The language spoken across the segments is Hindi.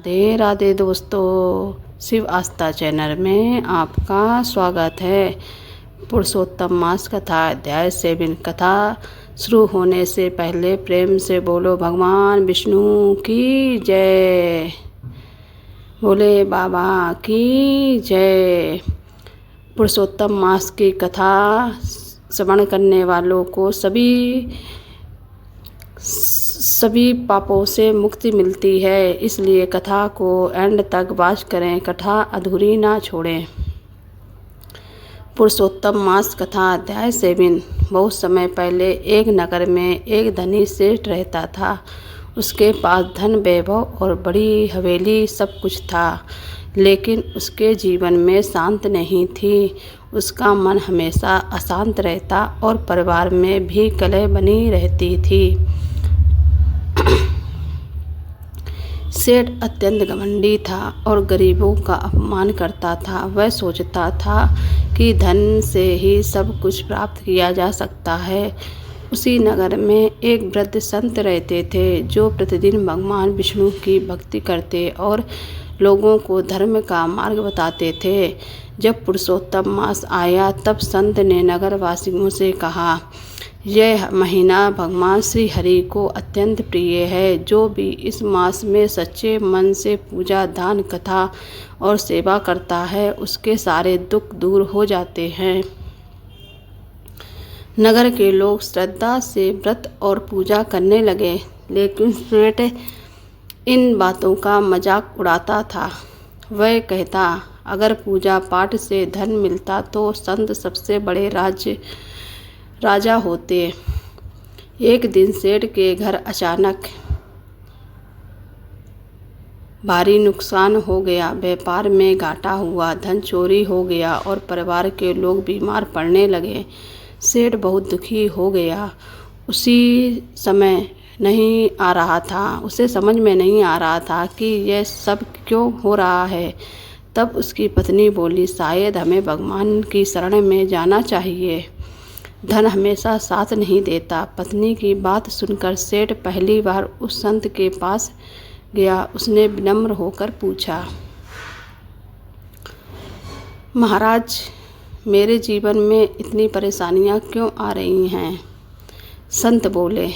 राधे राधे दोस्तों, शिव आस्था चैनल में आपका स्वागत है। पुरुषोत्तम मास कथा अध्याय 7 कथा शुरू होने से पहले प्रेम से बोलो भगवान विष्णु की जय, बोले बाबा की जय। पुरुषोत्तम मास की कथा श्रवण करने वालों को सभी पापों से मुक्ति मिलती है, इसलिए कथा को एंड तक वॉच करें, कथा अधूरी ना छोड़ें। पुरुषोत्तम मास कथा अध्याय 7। बहुत समय पहले एक नगर में एक धनी सेठ रहता था। उसके पास धन, वैभव और बड़ी हवेली सब कुछ था, लेकिन उसके जीवन में शांति नहीं थी। उसका मन हमेशा अशांत रहता और परिवार में भी कलह बनी रहती थी। सेठ अत्यंत घमंडी था और गरीबों का अपमान करता था। वह सोचता था कि धन से ही सब कुछ प्राप्त किया जा सकता है। उसी नगर में एक वृद्ध संत रहते थे, जो प्रतिदिन भगवान विष्णु की भक्ति करते और लोगों को धर्म का मार्ग बताते थे। जब पुरुषोत्तम मास आया तब संत ने नगरवासियों से कहा, यह महीना भगवान श्री हरि को अत्यंत प्रिय है। जो भी इस मास में सच्चे मन से पूजा, दान, कथा और सेवा करता है, उसके सारे दुख दूर हो जाते हैं। नगर के लोग श्रद्धा से व्रत और पूजा करने लगे, लेकिन सेठ इन बातों का मजाक उड़ाता था। वह कहता, अगर पूजा पाठ से धन मिलता तो संत सबसे बड़े राजा होते। एक दिन सेठ के घर अचानक भारी नुकसान हो गया। व्यापार में घाटा हुआ, धन चोरी हो गया और परिवार के लोग बीमार पड़ने लगे। सेठ बहुत दुखी हो गया। उसे समझ में नहीं आ रहा था कि यह सब क्यों हो रहा है। तब उसकी पत्नी बोली, शायद हमें भगवान की शरण में जाना चाहिए। धन हमेशा साथ नहीं देता। पत्नी की बात सुनकर सेठ पहली बार उस संत के पास गया। उसने विनम्र होकर पूछा, महाराज, मेरे जीवन में इतनी परेशानियां क्यों आ रही हैं? संत बोले,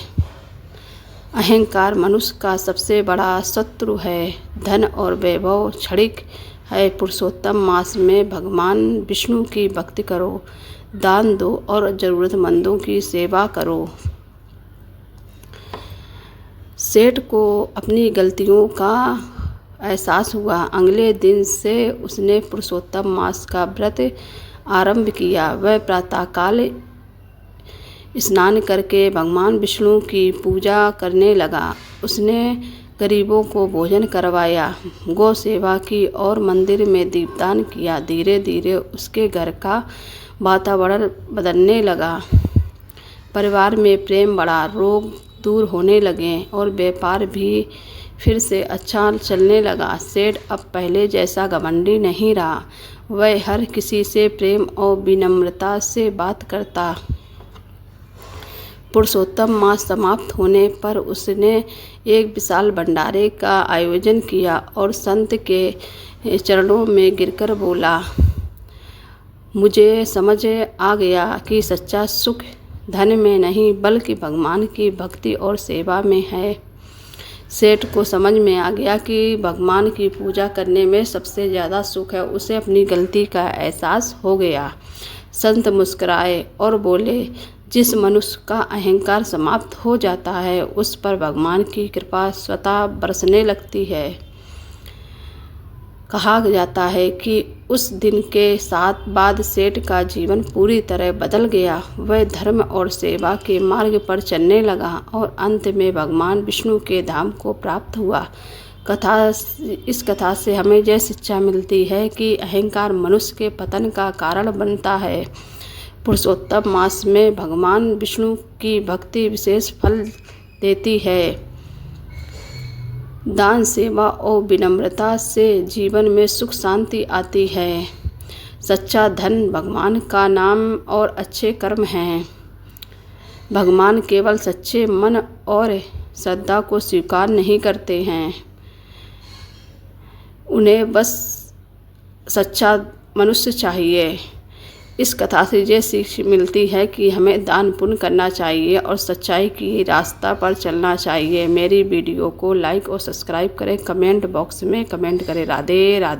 अहंकार मनुष्य का सबसे बड़ा शत्रु है। धन और वैभव क्षणिक है। पुरुषोत्तम मास में भगवान विष्णु की भक्ति करो, दान दो और जरूरतमंदों की सेवा करो। सेठ को अपनी गलतियों का एहसास हुआ। अगले दिन से उसने पुरुषोत्तम मास का व्रत आरंभ किया। वह प्रातःकाल स्नान करके भगवान विष्णु की पूजा करने लगा। उसने गरीबों को भोजन करवाया, गौ सेवा की और मंदिर में दीपदान किया। धीरे धीरे उसके घर का वातावरण बदलने लगा। परिवार में प्रेम बढ़ा, रोग दूर होने लगे और व्यापार भी फिर से अच्छा चलने लगा। सेठ अब पहले जैसा घमंडी नहीं रहा। वह हर किसी से प्रेम और विनम्रता से बात करता। पुरुषोत्तम मास समाप्त होने पर उसने एक विशाल भंडारे का आयोजन किया और संत के चरणों में गिरकर बोला, मुझे समझ आ गया कि सच्चा सुख धन में नहीं बल्कि भगवान की भक्ति और सेवा में है। सेठ को समझ में आ गया कि भगवान की पूजा करने में सबसे ज़्यादा सुख है। उसे अपनी गलती का एहसास हो गया। संत मुस्कुराए और बोले, जिस मनुष्य का अहंकार समाप्त हो जाता है, उस पर भगवान की कृपा स्वतः बरसने लगती है। कहा जाता है कि उस दिन के साथ बाद सेठ का जीवन पूरी तरह बदल गया। वह धर्म और सेवा के मार्ग पर चलने लगा और अंत में भगवान विष्णु के धाम को प्राप्त हुआ। इस कथा से हमें यह शिक्षा मिलती है कि अहंकार मनुष्य के पतन का कारण बनता है। पुरुषोत्तम मास में भगवान विष्णु की भक्ति विशेष फल देती है। दान, सेवा और विनम्रता से जीवन में सुख शांति आती है। सच्चा धन भगवान का नाम और अच्छे कर्म हैं। भगवान केवल सच्चे मन और श्रद्धा को स्वीकार नहीं करते हैं। उन्हें बस सच्चा मनुष्य चाहिए। इस कथा से ये सीख मिलती है कि हमें दान पुण्य करना चाहिए और सच्चाई की रास्ता पर चलना चाहिए। मेरी वीडियो को लाइक और सब्सक्राइब करें, कमेंट बॉक्स में कमेंट करें। राधे राधे।